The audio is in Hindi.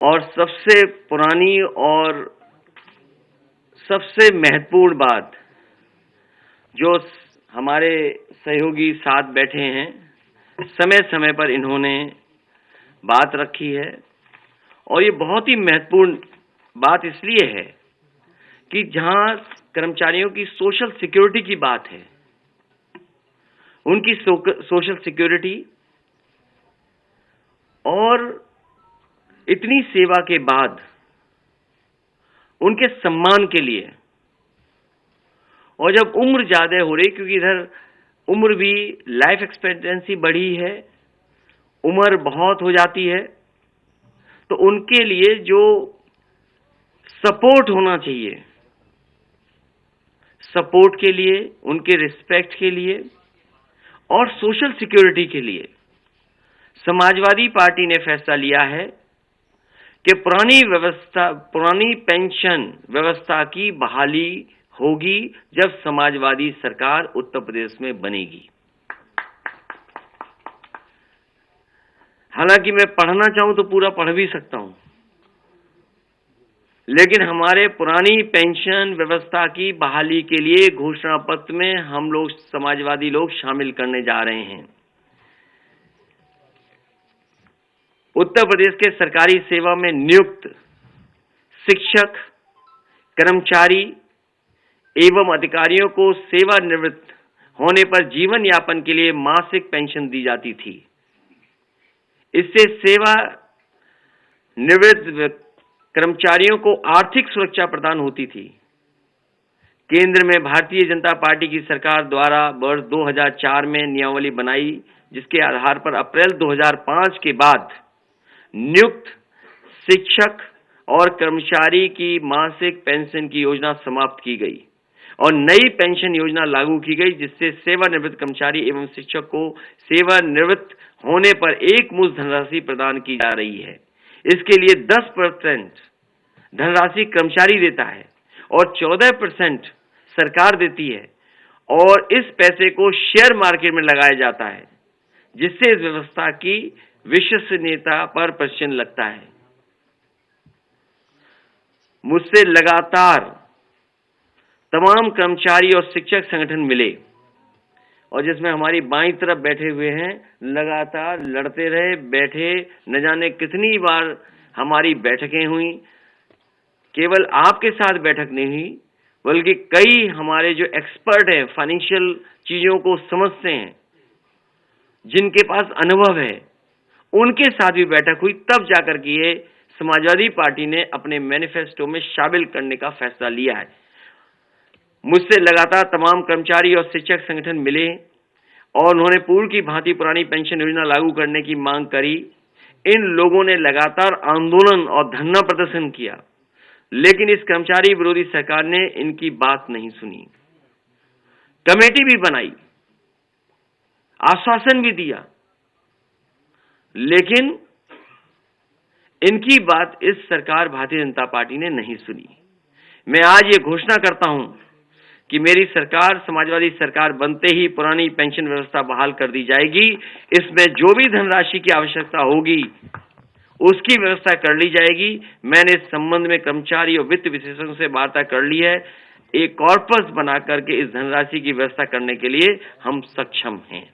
और सबसे पुरानी और सबसे महत्वपूर्ण बात जो हमारे सहयोगी साथ बैठे हैं, समय समय पर इन्होंने बात रखी है और ये बहुत ही महत्वपूर्ण बात इसलिए है कि जहां कर्मचारियों की सोशल सिक्योरिटी की बात है, उनकी सोशल सिक्योरिटी और इतनी सेवा के बाद उनके सम्मान के लिए, और जब उम्र ज्यादा हो रही, क्योंकि इधर उम्र भी, लाइफ एक्सपेक्टेंसी बढ़ी है, उम्र बहुत हो जाती है, तो उनके लिए जो सपोर्ट होना चाहिए, सपोर्ट के लिए, उनके रिस्पेक्ट के लिए और सोशल सिक्योरिटी के लिए समाजवादी पार्टी ने फैसला लिया है कि पुरानी पेंशन व्यवस्था की बहाली होगी जब समाजवादी सरकार उत्तर प्रदेश में बनेगी। हालांकि मैं पढ़ना चाहूं तो पूरा पढ़ भी सकता हूं, लेकिन हमारे पुरानी पेंशन व्यवस्था की बहाली के लिए घोषणा पत्र में हम लोग समाजवादी लोग शामिल करने जा रहे हैं। उत्तर प्रदेश के सरकारी सेवा में नियुक्त शिक्षक, कर्मचारी एवं अधिकारियों को सेवानिवृत्त होने पर जीवन यापन के लिए मासिक पेंशन दी जाती थी। इससे सेवा निवृत्त कर्मचारियों को आर्थिक सुरक्षा प्रदान होती थी। केंद्र में भारतीय जनता पार्टी की सरकार द्वारा वर्ष 2004 में नियमावली बनाई, जिसके आधार पर अप्रैल 2005 के बाद नियुक्त शिक्षक और कर्मचारी की मासिक पेंशन की योजना समाप्त की गई और नई पेंशन योजना लागू की गई, जिससे सेवानिवृत्त कर्मचारी एवं शिक्षक को सेवानिवृत्त होने पर एकमुश्त धनराशि प्रदान की जा रही है। इसके लिए 10% धनराशि कर्मचारी देता है और 14% सरकार देती है और इस पैसे को शेयर मार्केट में लगाया जाता है, जिससे इस व्यवस्था की विश्वसनीयता पर प्रश्न लगता है। मुझसे लगातार तमाम कर्मचारी और शिक्षक संगठन मिले और जिसमें हमारी बाईं तरफ बैठे हुए हैं, लगातार लड़ते रहे, बैठे, न जाने कितनी बार हमारी बैठकें हुई। केवल आपके साथ बैठक नहीं हुई, बल्कि कई हमारे जो एक्सपर्ट हैं, फाइनेंशियल चीजों को समझते हैं, जिनके पास अनुभव है, उनके साथ भी बैठक हुई। तब जाकर के ये समाजवादी पार्टी ने अपने मैनिफेस्टो में शामिल करने का फैसला लिया है। मुझसे लगातार तमाम कर्मचारी और शिक्षक संगठन मिले और उन्होंने पूर्व की भांति पुरानी पेंशन योजना लागू करने की मांग करी। इन लोगों ने लगातार आंदोलन और धरना प्रदर्शन किया, लेकिन इस कर्मचारी विरोधी सरकार ने इनकी बात नहीं सुनी। कमेटी भी बनाई, आश्वासन भी दिया, लेकिन इनकी बात इस सरकार भारतीय जनता पार्टी ने नहीं सुनी। मैं आज ये घोषणा करता हूं कि मेरी सरकार, समाजवादी सरकार बनते ही पुरानी पेंशन व्यवस्था बहाल कर दी जाएगी। इसमें जो भी धनराशि की आवश्यकता होगी उसकी व्यवस्था कर ली जाएगी। मैंने इस संबंध में कर्मचारी और वित्त विशेषज्ञों से वार्ता कर ली है। एक कॉर्पस बना करके इस धनराशि की व्यवस्था करने के लिए हम सक्षम हैं।